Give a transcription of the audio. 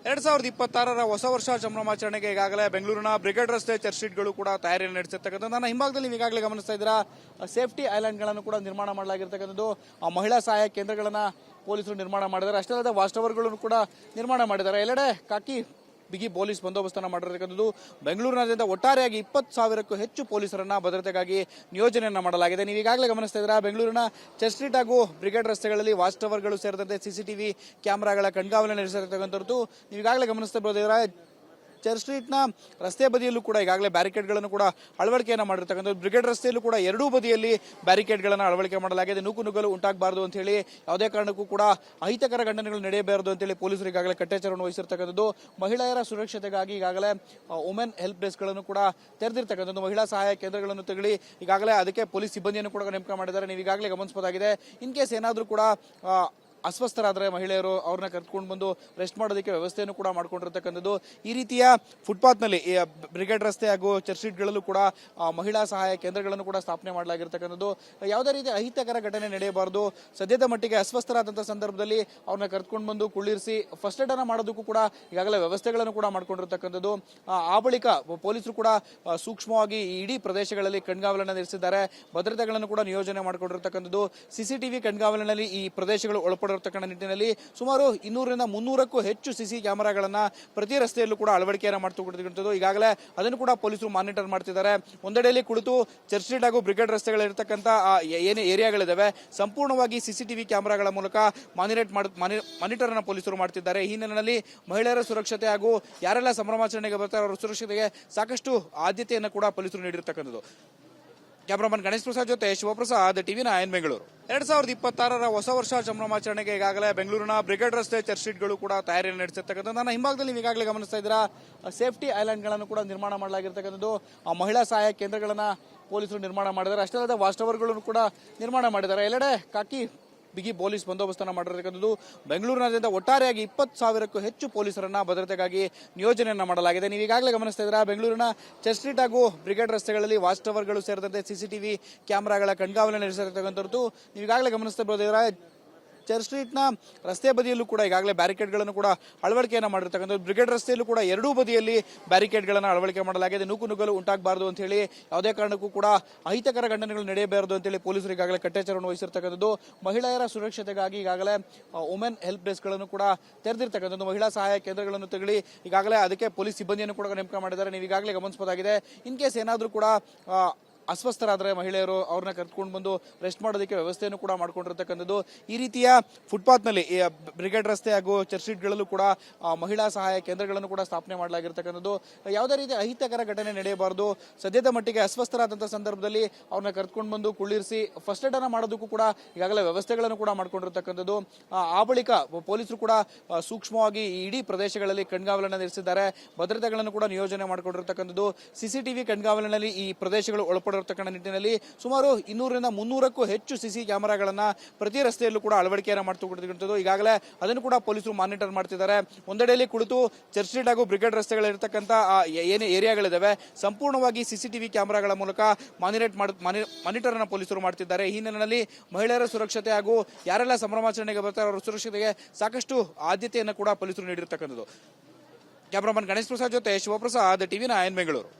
2026ರ ಹೊಸ ವರ್ಷ ಸಂಭ್ರಮಾಚರಣೆಗೆ ಈಗಾಗಲೇ ಬೆಂಗಳೂರಿನ ಬ್ರಿಗೇಡ್ ರಸ್ತೆ ಚರ್ಚ್ ಸ್ಟ್ರೀಟ್ಗಳು ಕೂಡ ತಯಾರಿಯನ್ನು ನಡೆಸಿರ್ತಕ್ಕಂಥದ್ದು. ನನ್ನ ಹಿಂಭಾಗದಲ್ಲಿ ಈಗಾಗಲೇ ಗಮನಿಸ್ತಾ ಇದ್ದೀರಾ, ಸೇಫ್ಟಿ ಐಲ್ಯಾಂಡ್ಗಳನ್ನು ಕೂಡ ನಿರ್ಮಾಣ ಮಾಡಲಾಗಿರ್ತಕ್ಕಂಥದ್ದು. ಮಹಿಳಾ ಸಹಾಯ ಕೇಂದ್ರಗಳನ್ನು ಪೊಲೀಸರು ನಿರ್ಮಾಣ ಮಾಡಿದ್ದಾರೆ. ಅಷ್ಟೇ ಅಲ್ಲದೆ ವಾಚ್ ಟವರ್ಗಳನ್ನು ಕೂಡ ನಿರ್ಮಾಣ ಮಾಡಿದ್ದಾರೆ. ಎಲ್ಲೆಡೆ ಕಾಕಿ ಬಿಗಿ ಪೊಲೀಸ್ ಬಂದೋಬಸ್ತನ್ನು ಮಾಡಿರ್ತಕ್ಕಂಥದ್ದು. ಬೆಂಗಳೂರಿನಾದ್ಯಂತ ಒಟ್ಟಾರೆಯಾಗಿ 20,000ಕ್ಕೂ ಹೆಚ್ಚು ಪೊಲೀಸರನ್ನ ಭದ್ರತೆಗಾಗಿ ನಿಯೋಜನೆಯನ್ನ ಮಾಡಲಾಗಿದೆ. ನೀವು ಈಗಾಗಲೇ ಗಮನಿಸ್ತಾ ಇದ್ದೀರಾ, ಬೆಂಗಳೂರಿನ ಚರ್ಚ್ ಸ್ಟ್ರೀಟ್ ಹಾಗೂ ಬ್ರಿಗೇಡ್ ರಸ್ತೆಗಳಲ್ಲಿ ವಾಚ್ ಟವರ್ಗಳು ಸೇರಿದಂತೆ ಸಿಸಿಟಿವಿ ಕ್ಯಾಮೆರಾಗಳ ಕಣ್ಗಾವಲು ನಡೆಸಿರ್ತಕ್ಕಂಥದ್ದು ನೀವು ಈಗಾಗಲೇ ಗಮನಿಸಬಹುದಾದ್ರೆ. ಚರ್ಚ್ ಸ್ಟ್ರೀಟ್ನ ರಸ್ತೆ ಬದಿಯಲ್ಲೂ ಕೂಡ ಈಗಾಗಲೇ ಬ್ಯಾರಿಕೇಡ್ಗಳನ್ನು ಕೂಡ ಅಳವಡಿಕೆಯನ್ನು ಮಾಡಿರ್ತಕ್ಕಂಥದ್ದು. ಬ್ರಿಗೇಡ್ ರಸ್ತೆಯಲ್ಲೂ ಕೂಡ ಎರಡೂ ಬದಿಯಲ್ಲಿ ಬ್ಯಾರಿಕೇಡ್ಗಳನ್ನು ಅಳವಡಿಕೆ ಮಾಡಲಾಗಿದೆ. ನೂಕುನುಗ್ಗಲು ಉಂಟಾಗಬಾರದು ಅಂತ ಹೇಳಿ, ಯಾವುದೇ ಕಾರಣಕ್ಕೂ ಕೂಡ ಅಹಿತಕರ ಘಟನೆಗಳು ನಡೆಯಬಾರದು ಅಂತೇಳಿ ಪೊಲೀಸರು ಈಗಾಗಲೇ ಕಟ್ಟೆಚ್ಚರವನ್ನು ವಹಿಸಿರ್ತಕ್ಕಂಥದ್ದು. ಮಹಿಳೆಯರ ಸುರಕ್ಷತೆಗಾಗಿ ಈಗಾಗಲೇ ವುಮೆನ್ ಹೆಲ್ಪ್ ಡೆಸ್ಕ್ಗಳನ್ನು ಕೂಡ ತೆರೆದಿರ್ತಕ್ಕಂಥದ್ದು. ಮಹಿಳಾ ಸಹಾಯ ಕೇಂದ್ರಗಳನ್ನು ತೆಗಳಿ ಈಗಾಗಲೇ ಅದಕ್ಕೆ ಪೊಲೀಸ್ ಸಿಬ್ಬಂದಿಯನ್ನು ಕೂಡ ನೇಮಕ ಮಾಡಿದ್ದಾರೆ. ನೀವು ಈಗಾಗಲೇ ಗಮನಿಸಬಹುದಾಗಿದೆ. ಇನ್ ಕೇಸ್ ಏನಾದರೂ ಕೂಡ ಅಸ್ವಸ್ಥರಾದರೆ ಮಹಿಳೆಯರು ಅವ್ರನ್ನ ಕರ್ಕೊಂಡು ಬಂದು ರೆಸ್ಟ್ ಮಾಡೋದಕ್ಕೆ ವ್ಯವಸ್ಥೆಯನ್ನು ಕೂಡ ಮಾಡ್ಕೊಂಡಿರ್ತಕ್ಕಂಥದ್ದು. ಈ ರೀತಿಯ ಫುಟ್ಪಾತ್ನಲ್ಲಿ ಬ್ರಿಗೇಡ್ ರಸ್ತೆ ಹಾಗೂ ಚರ್ಚ್ ಸ್ಟ್ರೀಟ್ಗಳಲ್ಲೂ ಕೂಡ ಮಹಿಳಾ ಸಹಾಯ ಕೇಂದ್ರಗಳನ್ನು ಕೂಡ ಸ್ಥಾಪನೆ ಮಾಡಲಾಗಿರ್ತಕ್ಕಂಥದ್ದು. ಯಾವುದೇ ರೀತಿ ಅಹಿತಕರ ಘಟನೆ ನಡೆಯಬಾರದು. ಸದ್ಯದ ಮಟ್ಟಿಗೆ ಅಸ್ವಸ್ಥರಾದಂಥ ಸಂದರ್ಭದಲ್ಲಿ ಅವ್ರನ್ನ ಕರ್ಕೊಂಡು ಬಂದು ಕುಳ್ಳಿರಿಸಿ ಫಸ್ಟ್ ಏಡ್ ಅನ್ನ ಮಾಡೋದಕ್ಕೂ ಕೂಡ ಈಗಾಗಲೇ ವ್ಯವಸ್ಥೆಗಳನ್ನು ಕೂಡ ಮಾಡ್ಕೊಂಡಿರ್ತಕ್ಕಂಥದ್ದು. ಆ ಬಳಿಕ ಪೊಲೀಸರು ಕೂಡ ಸೂಕ್ಷ್ಮವಾಗಿ ಇಡೀ ಪ್ರದೇಶಗಳಲ್ಲಿ ಕಣ್ಗಾವಲನ್ನು ನಡೆಸಿದ್ದಾರೆ. ಭದ್ರತೆಗಳನ್ನು ಕೂಡ ನಿಯೋಜನೆ ಮಾಡಿಕೊಂಡಿರ್ತಕ್ಕಂಥದ್ದು. ಸಿಸಿಟಿವಿ ಕಣ್ಗಾವಲಿನಲ್ಲಿ ಈ ಪ್ರದೇಶಗಳು ಒಳಪಡಿರತಕ್ಕಂಥ ನಿಟ್ಟಿನಲ್ಲಿ ಸುಮಾರು 200ರಿಂದ 300ಕ್ಕೂ ಹೆಚ್ಚು ಸಿಸಿ ಕ್ಯಾಮೆರಾಗಳನ್ನ ಪ್ರತಿ ರಸ್ತೆಯಲ್ಲೂ ಕೂಡ ಅಳವಡಿಕೆಯನ್ನು ಮಾಡ್ತಕ್ಕಂಥದ್ದು. ಈಗಾಗಲೇ ಅದನ್ನು ಕೂಡ ಪೊಲೀಸರು ಮಾನಿಟರ್ ಮಾಡ್ತಿದ್ದಾರೆ. ಒಂದೆಡೆಯಲ್ಲಿ ಕುಳಿತು ಚರ್ಚ್ ಸ್ಟ್ರೀಟ್ ಹಾಗೂ ಬ್ರಿಗೇಡ್ ರಸ್ತೆಗಳಿರ್ತಕ್ಕಂಥ ಏನೇ ಏರಿಯಾಗಳಿದ್ದಾವೆ ಸಂಪೂರ್ಣವಾಗಿ ಸಿಸಿಟಿವಿ ಕ್ಯಾಮೆರಾಗಳ ಮೂಲಕ ಮಾನಿಟರ್ ಅನ್ನು ಪೊಲೀಸರು ಮಾಡ್ತಿದ್ದಾರೆ. ಈ ಹಿನ್ನೆಲೆಯಲ್ಲಿ ಮಹಿಳೆಯರ ಸುರಕ್ಷತೆ ಹಾಗೂ ಯಾರೆಲ್ಲ ಸಂಭ್ರಮಾಚರಣೆಗೆ ಬರ್ತಾರೆ ಅವರ ಸುರಕ್ಷತೆಗೆ ಸಾಕಷ್ಟು ಆದ್ಯತೆಯನ್ನು ಕೂಡ ಪೊಲೀಸರು ನೀಡಿರ್ತಕ್ಕಂಥದ್ದು. ಕ್ಯಾಮರಾಮನ್ ಗಣೇಶ್ ಪ್ರಸಾದ್ ಜೊತೆ ಶಿವಪ್ರಸಾದ್, ಟಿವಿ9 ಬೆಂಗಳೂರು. 2026ರ ಹೊಸ ವರ್ಷ ಸಂಭ್ರಮಾಚರಣೆಗೆ ಈಗಾಗಲೇ ಬೆಂಗಳೂರಿನ ಬ್ರಿಗೇಡ್ ರಸ್ತೆ ಚರ್ಚ್ ಸ್ಟ್ರೀಟ್ಗಳು ಕೂಡ ತಯಾರಿಯನ್ನು ನಡೆಸಿರ್ತಕ್ಕಂಥದ್ದು. ನನ್ನ ಹಿಂಭಾಗದಲ್ಲಿ ನೀವು ಈಗಾಗಲೇ ಗಮನಿಸ್ತಾ ಇದ್ದೀರಾ, ಸೇಫ್ಟಿ ಐಲ್ಯಾಂಡ್ಗಳನ್ನು ಕೂಡ ನಿರ್ಮಾಣ ಮಾಡಲಾಗಿರ್ತಕ್ಕಂಥದ್ದು. ಮಹಿಳಾ ಸಹಾಯ ಕೇಂದ್ರಗಳನ್ನು ಪೊಲೀಸರು ನಿರ್ಮಾಣ ಮಾಡಿದ್ದಾರೆ. ಅಷ್ಟೇ ಅಲ್ಲದೆ ವಾಚ್ ಟವರ್ಗಳನ್ನು ಕೂಡ ನಿರ್ಮಾಣ ಮಾಡಿದ್ದಾರೆ. ಎಲ್ಲೆಡೆ ಕಾಕಿ ಬಿಗಿ ಪೊಲೀಸ್ ಬಂದೋಬಸ್ತನ್ನು ಮಾಡಿರ್ತಕ್ಕಂಥದ್ದು. ಬೆಂಗಳೂರಿನಾದ್ಯಂತ ಒಟ್ಟಾರೆಯಾಗಿ 20,000ಕ್ಕೂ ಹೆಚ್ಚು ಪೊಲೀಸರನ್ನ ಭದ್ರತೆಗಾಗಿ ನಿಯೋಜನೆಯನ್ನ ಮಾಡಲಾಗಿದೆ. ನೀವು ಈಗಾಗಲೇ ಗಮನಿಸ್ತಾ ಇದ್ದೀರಾ, ಬೆಂಗಳೂರಿನ ಚರ್ಚ್ ಸ್ಟ್ರೀಟ್ ಹಾಗೂ ಬ್ರಿಗೇಡ್ ರಸ್ತೆಗಳಲ್ಲಿ ವಾಚ್ ಟವರ್ಗಳು ಸೇರಿದಂತೆ ಸಿಸಿಟಿವಿ ಕ್ಯಾಮೆರಾಗಳ ಕಣ್ಗಾವಲು ನಡೆಸಿರ್ತಕ್ಕಂಥದ್ದು ನೀವು ಈಗಾಗಲೇ ಗಮನಿಸಬಹುದಾದ್ರೆ. ಚರ್ಚ್ ಸ್ಟ್ರೀಟ್ನ ರಸ್ತೆ ಬದಿಯಲ್ಲೂ ಕೂಡ ಈಗಾಗಲೇ ಬ್ಯಾರಿಕೇಡ್ಗಳನ್ನು ಕೂಡ ಅಳವಡಿಕೆಯನ್ನು ಮಾಡಿರ್ತಕ್ಕಂಥದ್ದು. ಬ್ರಿಗೇಡ್ ರಸ್ತೆಯಲ್ಲೂ ಕೂಡ ಎರಡೂ ಬದಿಯಲ್ಲಿ ಬ್ಯಾರಿಕೇಡ್ಗಳನ್ನು ಅಳವಡಿಕೆ ಮಾಡಲಾಗಿದೆ. ನೂಕುನುಗ್ಗಲು ಉಂಟಾಗಬಾರದು ಅಂತ ಹೇಳಿ, ಯಾವುದೇ ಕಾರಣಕ್ಕೂ ಕೂಡ ಅಹಿತಕರ ಘಟನೆಗಳು ನಡೆಯಬಾರದು ಅಂತೇಳಿ ಪೊಲೀಸರು ಈಗಾಗಲೇ ಕಟ್ಟೆಚ್ಚರವನ್ನು ವಹಿಸಿರ್ತಕ್ಕಂಥದ್ದು. ಮಹಿಳೆಯರ ಸುರಕ್ಷತೆಗಾಗಿ ಈಗಾಗಲೇ ವುಮೆನ್ ಹೆಲ್ಪ್ ಡೆಸ್ಕ್ಗಳನ್ನು ಕೂಡ ತೆರೆದಿರ್ತಕ್ಕಂಥದ್ದು. ಮಹಿಳಾ ಸಹಾಯ ಕೇಂದ್ರಗಳನ್ನು ತೆಗಳಿ ಈಗಾಗಲೇ ಅದಕ್ಕೆ ಪೊಲೀಸ್ ಸಿಬ್ಬಂದಿಯನ್ನು ಕೂಡ ನೇಮಕ ಮಾಡಿದ್ದಾರೆ. ನೀವು ಈಗಾಗಲೇ ಗಮನಿಸಬಹುದಾಗಿದೆ. ಇನ್ ಕೇಸ್ ಏನಾದರೂ ಕೂಡ ಅಸ್ವಸ್ಥರಾದರೆ ಮಹಿಳೆಯರು ಅವ್ರನ್ನ ಕರ್ಕೊಂಡು ಬಂದು ರೆಸ್ಟ್ ಮಾಡೋದಕ್ಕೆ ವ್ಯವಸ್ಥೆಯನ್ನು ಕೂಡ ಮಾಡ್ಕೊಂಡಿರ್ತಕ್ಕಂಥದ್ದು. ಈ ರೀತಿಯ ಫುಟ್ಪಾತ್ನಲ್ಲಿ ಬ್ರಿಗೇಡ್ ರಸ್ತೆ ಹಾಗೂ ಚರ್ಚ್ ಸ್ಟ್ರೀಟ್ಗಳಲ್ಲೂ ಕೂಡ ಮಹಿಳಾ ಸಹಾಯ ಕೇಂದ್ರಗಳನ್ನು ಕೂಡ ಸ್ಥಾಪನೆ ಮಾಡಲಾಗಿರ್ತಕ್ಕಂಥದ್ದು. ಯಾವುದೇ ರೀತಿ ಅಹಿತಕರ ಘಟನೆ ನಡೆಯಬಾರದು. ಸದ್ಯದ ಮಟ್ಟಿಗೆ ಅಸ್ವಸ್ಥರಾದಂಥ ಸಂದರ್ಭದಲ್ಲಿ ಅವ್ರನ್ನ ಕರ್ಕೊಂಡು ಬಂದು ಕುಳ್ಳಿರಿಸಿ ಫಸ್ಟ್ ಏಡ್ ಅನ್ನ ಮಾಡೋದಕ್ಕೂ ಕೂಡ ಈಗಾಗಲೇ ವ್ಯವಸ್ಥೆಗಳನ್ನು ಕೂಡ ಮಾಡ್ಕೊಂಡಿರ್ತಕ್ಕಂಥದ್ದು. ಆ ಬಳಿಕ ಪೊಲೀಸರು ಕೂಡ ಸೂಕ್ಷ್ಮವಾಗಿ ಇಡೀ ಪ್ರದೇಶಗಳಲ್ಲಿ ಕಣ್ಗಾವಲನ್ನು ನಡೆಸಿದ್ದಾರೆ. ಭದ್ರತೆಗಳನ್ನು ಕೂಡ ನಿಯೋಜನೆ ಮಾಡಿಕೊಂಡಿರ್ತಕ್ಕಂಥದ್ದು. ಸಿಸಿಟಿವಿ ಕಣ್ಗಾವಲಿನಲ್ಲಿ ಈ ಪ್ರದೇಶಗಳು ಒಳಪಡಿರತಕ್ಕಂಥ ನಿಟ್ಟಿನಲ್ಲಿ ಸುಮಾರು 200ರಿಂದ 300ಕ್ಕೂ ಹೆಚ್ಚು ಸಿಸಿ ಕ್ಯಾಮೆರಾಗಳನ್ನ ಪ್ರತಿ ರಸ್ತೆಯಲ್ಲೂ ಕೂಡ ಅಳವಡಿಕೆಯನ್ನು ಮಾಡ್ತಕ್ಕಂಥದ್ದು. ಈಗಾಗಲೇ ಅದನ್ನು ಕೂಡ ಪೊಲೀಸರು ಮಾನಿಟರ್ ಮಾಡ್ತಿದ್ದಾರೆ. ಒಂದೆಡೆಯಲ್ಲಿ ಕುಳಿತು ಚರ್ಚ್ ಸ್ಟ್ರೀಟ್ ಹಾಗೂ ಬ್ರಿಗೇಡ್ ರಸ್ತೆಗಳಿರ್ತಕ್ಕಂಥ ಏನೇ ಏರಿಯಾಗಳಿದ್ದಾವೆ ಸಂಪೂರ್ಣವಾಗಿ ಸಿಸಿಟಿವಿ ಕ್ಯಾಮೆರಾಗಳ ಮೂಲಕ ಮಾನಿಟರ್ ಅನ್ನು ಪೊಲೀಸರು ಮಾಡ್ತಿದ್ದಾರೆ. ಈ ಹಿನ್ನೆಲೆಯಲ್ಲಿ ಮಹಿಳೆಯರ ಸುರಕ್ಷತೆ ಹಾಗೂ ಯಾರೆಲ್ಲ ಸಂಭ್ರಮಾಚರಣೆಗೆ ಬರ್ತಾರೆ ಅವರ ಸುರಕ್ಷತೆಗೆ ಸಾಕಷ್ಟು ಆದ್ಯತೆಯನ್ನು ಕೂಡ ಪೊಲೀಸರು ನೀಡಿರ್ತಕ್ಕಂಥದ್ದು. ಕ್ಯಾಮರಾಮನ್ ಗಣೇಶ್ ಪ್ರಸಾದ್ ಜೊತೆ ಶಿವಪ್ರಸಾದ್, ಟಿವಿ9 ಬೆಂಗಳೂರು.